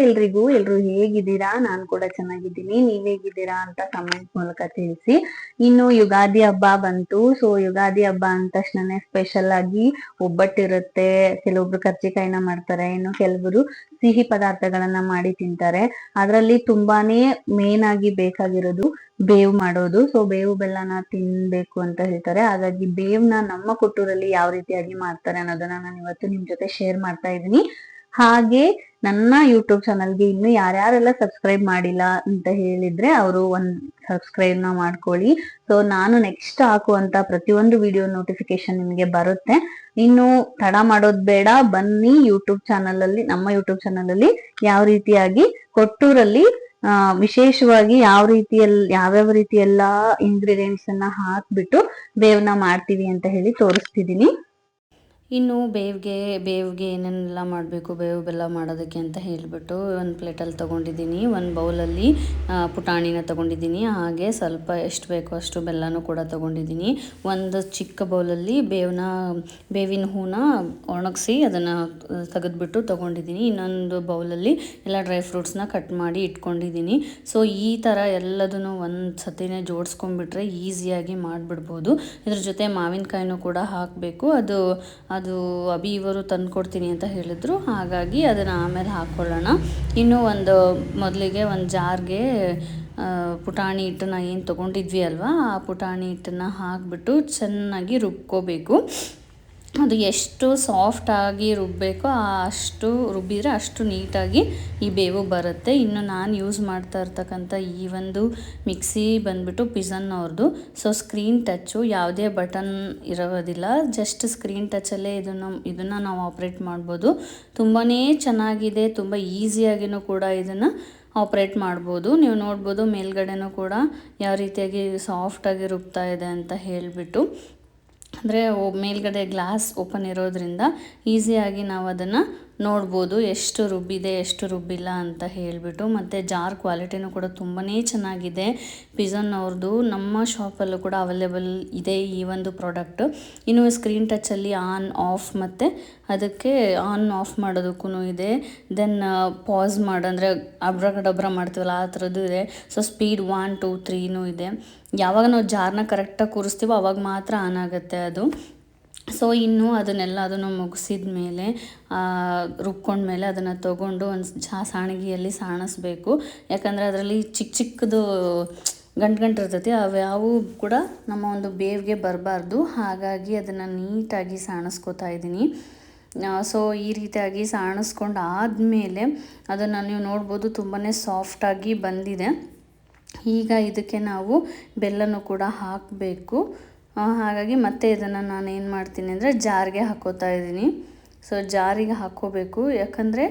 ಎಲ್ರು ಹೇಗಿದ್ದೀರಾ? ನಾನು ಕೂಡ ಚೆನ್ನಾಗಿದ್ದೀನಿ. ನೀವ್ ಹೇಗಿದ್ದೀರಾ ಅಂತ ಕಮೆಂಟ್ ಮೂಲಕ ತಿಳಿಸಿ. ಇನ್ನು ಯುಗಾದಿ ಹಬ್ಬ ಬಂತು. ಸೊ ಯುಗಾದಿ ಹಬ್ಬ ಅಂದ ತಕ್ಷಣನೇ ಸ್ಪೆಷಲ್ ಆಗಿ ಒಬ್ಬಟ್ಟಿರುತ್ತೆ, ಕೆಲವೊಬ್ರು ಕರ್ಜಿಕಾಯಿನ ಮಾಡ್ತಾರೆ, ಇನ್ನು ಕೆಲವರು ಸಿಹಿ ಪದಾರ್ಥಗಳನ್ನ ಮಾಡಿ ತಿಂತಾರೆ. ಅದರಲ್ಲಿ ತುಂಬಾನೇ ಮೇನ್ ಆಗಿ ಬೇಕಾಗಿರೋದು ಬೇವು ಮಾಡೋದು. ಸೊ ಬೇವು ಬೆಲ್ಲನ ತಿನ್ಬೇಕು ಅಂತ ಹೇಳ್ತಾರೆ. ಹಾಗಾಗಿ ಬೇವ್ನ ನಮ್ಮ ಕೊಟ್ಟೂರಲ್ಲಿ ಯಾವ ರೀತಿಯಾಗಿ ಮಾಡ್ತಾರೆ ಅನ್ನೋದನ್ನ ನಾನು ಇವತ್ತು ನಿಮ್ ಜೊತೆ ಶೇರ್ ಮಾಡ್ತಾ ಇದ್ದೀನಿ. ಹಾಗೆ ನನ್ನ ಯೂಟ್ಯೂಬ್ ಚಾನಲ್ಗೆ ಇನ್ನು ಯಾರ್ಯಾರೆಲ್ಲ ಸಬ್ಸ್ಕ್ರೈಬ್ ಮಾಡಿಲ್ಲ ಅಂತ ಹೇಳಿದ್ರೆ ಅವರು ಒಂದ್ ಸಬ್ಸ್ಕ್ರೈಬ್ ನ ಮಾಡ್ಕೊಳ್ಳಿ. ಸೊ ನಾನು ನೆಕ್ಸ್ಟ್ ಹಾಕುವಂತ ಪ್ರತಿಯೊಂದು ವಿಡಿಯೋ ನೋಟಿಫಿಕೇಶನ್ ನಿಮಗೆ ಬರುತ್ತೆ. ಇನ್ನು ತಡ ಮಾಡೋದ್ ಬೇಡ, ಬನ್ನಿ ಯೂಟ್ಯೂಬ್ ಚಾನಲ್ ಅಲ್ಲಿ, ನಮ್ಮ ಯೂಟ್ಯೂಬ್ ಚಾನಲ್ ಅಲ್ಲಿ ಯಾವ ರೀತಿಯಾಗಿ ಕೊಟ್ಟೂರಲ್ಲಿ ವಿಶೇಷವಾಗಿ ಯಾವ್ಯಾವ ರೀತಿ ಎಲ್ಲಾ ಇಂಗ್ರೀಡಿಯೆಂಟ್ಸ್ ಅನ್ನ ಹಾಕ್ಬಿಟ್ಟು ಬೇವ್ನ ಮಾಡ್ತೀವಿ ಅಂತ ಹೇಳಿ ತೋರಿಸ್ತಿದೀನಿ. ಇನ್ನು ಬೇವಿಗೆ ಏನೇನೆಲ್ಲ ಮಾಡಬೇಕು ಬೇವು ಬೆಲ್ಲ ಮಾಡೋದಕ್ಕೆ ಅಂತ ಹೇಳಿಬಿಟ್ಟು ಒಂದು ಪ್ಲೇಟಲ್ಲಿ ತೊಗೊಂಡಿದ್ದೀನಿ. ಒಂದು ಬೌಲಲ್ಲಿ ಪುಟಾಣಿನ ತೊಗೊಂಡಿದ್ದೀನಿ. ಹಾಗೆ ಸ್ವಲ್ಪ ಎಷ್ಟು ಬೇಕೋ ಅಷ್ಟು ಬೆಲ್ಲನೂ ಕೂಡ ತೊಗೊಂಡಿದ್ದೀನಿ. ಒಂದು ಚಿಕ್ಕ ಬೌಲಲ್ಲಿ ಬೇವಿನ ಹೂನ ಒಣಗಿಸಿ ಅದನ್ನು ತೆಗೆದುಬಿಟ್ಟು ತೊಗೊಂಡಿದ್ದೀನಿ. ಇನ್ನೊಂದು ಬೌಲಲ್ಲಿ ಎಲ್ಲ ಡ್ರೈ ಫ್ರೂಟ್ಸ್ನ ಕಟ್ ಮಾಡಿ ಇಟ್ಕೊಂಡಿದ್ದೀನಿ. ಸೊ ಈ ಥರ ಎಲ್ಲದನ್ನು ಒಂದು ಸತಿನೇ ಜೋಡಿಸ್ಕೊಂಡ್ಬಿಟ್ರೆ ಈಸಿಯಾಗಿ ಮಾಡಿಬಿಡ್ಬೋದು. ಇದ್ರ ಜೊತೆ ಮಾವಿನಕಾಯಿನೂ ಕೂಡ ಹಾಕಬೇಕು. ಅದು ಅಭಿ ಇವರು ತಂದು ಕೊಡ್ತೀನಿ ಅಂತ ಹೇಳಿದ್ರು, ಹಾಗಾಗಿ ಅದನ್ನು ಆಮೇಲೆ ಹಾಕ್ಕೊಳ್ಳೋಣ. ಇನ್ನೂ ಮೊದಲಿಗೆ ಒಂದು ಜಾರ್ಗೆ ಪುಟಾಣಿ ಹಿಟ್ಟನ್ನ ಏನು ತೊಗೊಂಡಿದ್ವಿ ಅಲ್ವಾ, ಆ ಪುಟಾಣಿ ಹಿಟ್ಟನ್ನು ಹಾಕಿಬಿಟ್ಟು ಚೆನ್ನಾಗಿ ರುಬ್ಕೋಬೇಕು. ಅದು ಎಷ್ಟು ಸಾಫ್ಟಾಗಿ ರುಬ್ಬಬೇಕೋ ಅಷ್ಟು ರುಬ್ಬಿದರೆ ಅಷ್ಟು ನೀಟಾಗಿ ಈ ಬೇವು ಬರುತ್ತೆ. ಇನ್ನು ನಾನು ಯೂಸ್ ಮಾಡ್ತಾ ಇರ್ತಕ್ಕಂಥ ಈ ಒಂದು ಮಿಕ್ಸಿ ಬಂದುಬಿಟ್ಟು ಪಿಜನ್ ಅವ್ರದ್ದು. ಸೊ ಸ್ಕ್ರೀನ್ ಟಚ್ಚು, ಯಾವುದೇ ಬಟನ್ ಇರೋದಿಲ್ಲ, ಜಸ್ಟ್ ಸ್ಕ್ರೀನ್ ಟಚ್ಚಲ್ಲೇ ಇದನ್ನು ನಾವು ಆಪ್ರೇಟ್ ಮಾಡ್ಬೋದು. ತುಂಬಾ ಚೆನ್ನಾಗಿದೆ, ತುಂಬ ಈಸಿಯಾಗಿಯೂ ಕೂಡ ಇದನ್ನು ಆಪ್ರೇಟ್ ಮಾಡ್ಬೋದು. ನೀವು ನೋಡ್ಬೋದು ಮೇಲ್ಗಡೆನೂ ಕೂಡ ಯಾವ ರೀತಿಯಾಗಿ ಸಾಫ್ಟಾಗಿ ರುಬ್ತಾ ಇದೆ ಅಂತ ಹೇಳಿಬಿಟ್ಟು. ಅಂದರೆ ಮೇಲ್ಗಡೆ ಗ್ಲಾಸ್ ಓಪನ್ ಇರೋದ್ರಿಂದ ಈಸಿಯಾಗಿ ನಾವು ಅದನ್ನು ನೋಡ್ಬೋದು ಎಷ್ಟು ರುಬ್ಬಿದೆ ಎಷ್ಟು ರುಬ್ಬಿಲ್ಲ ಅಂತ ಹೇಳಿಬಿಟ್ಟು. ಮತ್ತು ಜಾರ್ ಕ್ವಾಲಿಟಿನೂ ಕೂಡ ತುಂಬಾ ಚೆನ್ನಾಗಿದೆ. ಪಿಜನ್ ಅವ್ರದ್ದು ನಮ್ಮ ಶಾಪಲ್ಲೂ ಕೂಡ ಅವೈಲೇಬಲ್ ಇದೆ ಈ ಒಂದು ಪ್ರಾಡಕ್ಟ್. ಇನ್ನು ಸ್ಕ್ರೀನ್ ಟಚ್ಚಲ್ಲಿ ಆನ್ ಆಫ್ ಮತ್ತು ಅದಕ್ಕೆ ಆನ್ ಆಫ್ ಮಾಡೋದಕ್ಕೂ ಇದೆ. ದೆನ್ ಪಾಸ್ ಅಂದರೆ ಅಬ್ರಗಡಬ್ರ ಮಾಡ್ತೀವಲ್ಲ ಆ ಥರದ್ದು ಇದೆ. ಸೊ ಸ್ಪೀಡ್ 1 2 3 ಇದೆ. ಯಾವಾಗ ನಾವು ಜಾರ್ನ ಕರೆಕ್ಟಾಗಿ ಕೂರಿಸ್ತೀವೋ ಅವಾಗ ಮಾತ್ರ ಆನ್ ಆಗುತ್ತೆ ಅದು. ಸೊ ಇನ್ನು ಅದನ್ನು ಮುಗಿಸಿದ ಮೇಲೆ ರುಬ್ಕೊಂಡ್ಮೇಲೆ ಅದನ್ನು ತೊಗೊಂಡು ಒಂದು ಸಾಣಿಗೆಯಲ್ಲಿ ಸಾಣಿಸ್ಬೇಕು. ಯಾಕಂದರೆ ಅದರಲ್ಲಿ ಚಿಕ್ಕದು ಗಂಟು ಇರ್ತೈತಿ, ಅವ್ಯಾವು ಕೂಡ ನಮ್ಮ ಒಂದು ಬೇವಿಗೆ ಬರಬಾರ್ದು. ಹಾಗಾಗಿ ಅದನ್ನು ನೀಟಾಗಿ ಸಾಣಿಸ್ಕೋತಾ ಇದ್ದೀನಿ. ಸೊ ಈ ರೀತಿಯಾಗಿ ಸಾಣಿಸ್ಕೊಂಡು ಆದಮೇಲೆ ಅದನ್ನು ನೀವು ನೋಡ್ಬೋದು ತುಂಬಾ ಸಾಫ್ಟಾಗಿ ಬಂದಿದೆ. ಈಗ ಇದಕ್ಕೆ ನಾವು ಬೆಲ್ಲನೂ ಕೂಡ ಹಾಕಬೇಕು. ಹಾಗಾಗಿ ಮತ್ತೆ ಇದನ್ನು ನಾನು ಏನು ಮಾಡ್ತೀನಿ ಅಂದರೆ ಜಾರಿಗೆ ಹಾಕೋತಾ ಇದ್ದೀನಿ. ಸೊ ಜಾರಿಗೆ ಹಾಕ್ಕೋಬೇಕು, ಯಾಕಂದರೆ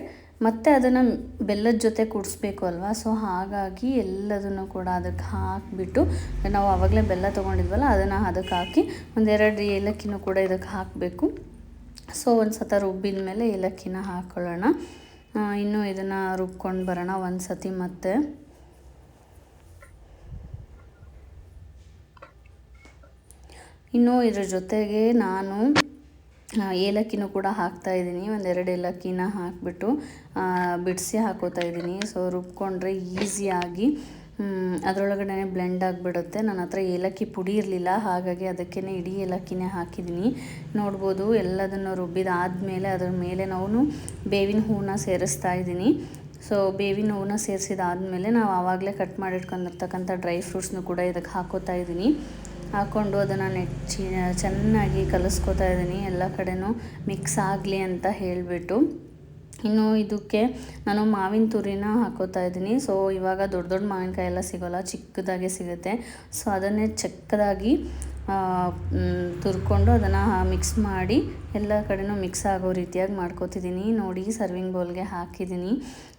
ಮತ್ತೆ ಅದನ್ನು ಬೆಲ್ಲದ ಜೊತೆ ಕುಡಿಸ್ಬೇಕು ಅಲ್ವಾ. ಸೊ ಹಾಗಾಗಿ ಎಲ್ಲದನ್ನು ಕೂಡ ಅದಕ್ಕೆ ಹಾಕಿಬಿಟ್ಟು, ನಾವು ಆವಾಗಲೇ ಬೆಲ್ಲ ತೊಗೊಂಡಿದ್ವಲ್ಲ ಅದನ್ನು ಅದಕ್ಕೆ ಹಾಕಿ 1-2 ಏಲಕ್ಕಿನೂ ಕೂಡ ಇದಕ್ಕೆ ಹಾಕಬೇಕು. ಸೊ ಒಂದು ಸತ ರುಬ್ಬಿದ ಮೇಲೆ ಏಲಕ್ಕಿನ ಹಾಕ್ಕೊಳ್ಳೋಣ. ಇನ್ನೂ ಇದನ್ನು ರುಬ್ಕೊಂಡು ಬರೋಣ ಒಂದು ಸತಿ ಮತ್ತೆ. ಇನ್ನು ಇದ್ರ ಜೊತೆಗೆ ನಾನು ಏಲಕ್ಕಿನೂ ಕೂಡ ಹಾಕ್ತಾಯಿದ್ದೀನಿ. 1-2 ಏಲಕ್ಕಿನ ಹಾಕಿಬಿಟ್ಟು ಬಿಡಿಸಿ ಹಾಕೋತಾ ಇದ್ದೀನಿ. ಸೊ ರುಬ್ಕೊಂಡ್ರೆ ಈಸಿಯಾಗಿ ಅದರೊಳಗಡೆ ಬ್ಲೆಂಡ್ ಆಗಿಬಿಡುತ್ತೆ. ನನ್ನ ಹತ್ರ ಏಲಕ್ಕಿ ಪುಡಿ ಇರಲಿಲ್ಲ, ಹಾಗಾಗಿ ಅದಕ್ಕೇ ಇಡೀ ಏಲಕ್ಕಿನೇ ಹಾಕಿದ್ದೀನಿ. ನೋಡ್ಬೋದು ಎಲ್ಲದನ್ನು ರುಬ್ಬಿದಾದಮೇಲೆ ಅದ್ರ ಮೇಲೆ ನಾವು ಬೇವಿನ ಹೂವನ್ನ ಸೇರಿಸ್ತಾ ಇದ್ದೀನಿ. ಸೊ ಬೇವಿನ ಹೂವನ್ನ ಸೇರಿಸಿದಾದ್ಮೇಲೆ ನಾವು ಆವಾಗಲೇ ಕಟ್ ಮಾಡಿಟ್ಕೊಂಡಿರ್ತಕ್ಕಂಥ ಡ್ರೈ ಫ್ರೂಟ್ಸ್ನು ಕೂಡ ಇದಕ್ಕೆ ಹಾಕೋತಾ ಇದ್ದೀನಿ. ಹಾಕ್ಕೊಂಡು ಅದನ್ನು ಚೆನ್ನಾಗಿ ಕಲಿಸ್ಕೋತಾ ಇದ್ದೀನಿ, ಎಲ್ಲ ಕಡೆನೂ ಮಿಕ್ಸ್ ಆಗಲಿ ಅಂತ ಹೇಳಿಬಿಟ್ಟು. ಇನ್ನು ಇದಕ್ಕೆ ನಾನು ಮಾವಿನ ತುರಿನ ಹಾಕೋತಾ ಇದ್ದೀನಿ. ಸೊ ಇವಾಗ ದೊಡ್ಡ ಮಾವಿನಕಾಯಿ ಎಲ್ಲ ಸಿಗೋಲ್ಲ, ಚಿಕ್ಕದಾಗೆ ಸಿಗುತ್ತೆ. ಸೊ ಅದನ್ನೇ ಚಿಕ್ಕದಾಗಿ ತುರ್ಕೊಂಡು ಅದನ್ನು ಮಿಕ್ಸ್ ಮಾಡಿ ಎಲ್ಲ ಕಡೆನೂ ಮಿಕ್ಸ್ ಆಗೋ ರೀತಿಯಾಗಿ ಮಾಡ್ಕೋತಿದ್ದೀನಿ. ನೋಡಿ ಸರ್ವಿಂಗ್ ಬೌಲ್ಗೆ ಹಾಕಿದ್ದೀನಿ.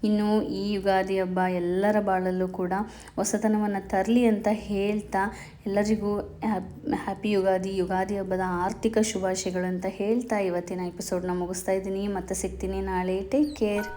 ಇನ್ನು ಈ ಯುಗಾದಿ ಹಬ್ಬ ಎಲ್ಲರ ಬಾಳಲ್ಲೂ ಕೂಡ ಹೊಸತನವನ್ನು ತರಲಿ ಅಂತ ಹೇಳ್ತಾ ಎಲ್ಲರಿಗೂ ಹ್ಯಾಪಿ ಯುಗಾದಿ ಹಬ್ಬದ ಆರ್ಥಿಕ ಶುಭಾಶಯಗಳು ಅಂತ ಹೇಳ್ತಾ ಇವತ್ತಿನ ಎಪಿಸೋಡ್ನ ಮುಗಿಸ್ತಾ ಇದ್ದೀನಿ. ಮತ್ತೆ ಸಿಗ್ತೀನಿ ನಾಳೆ. Take care.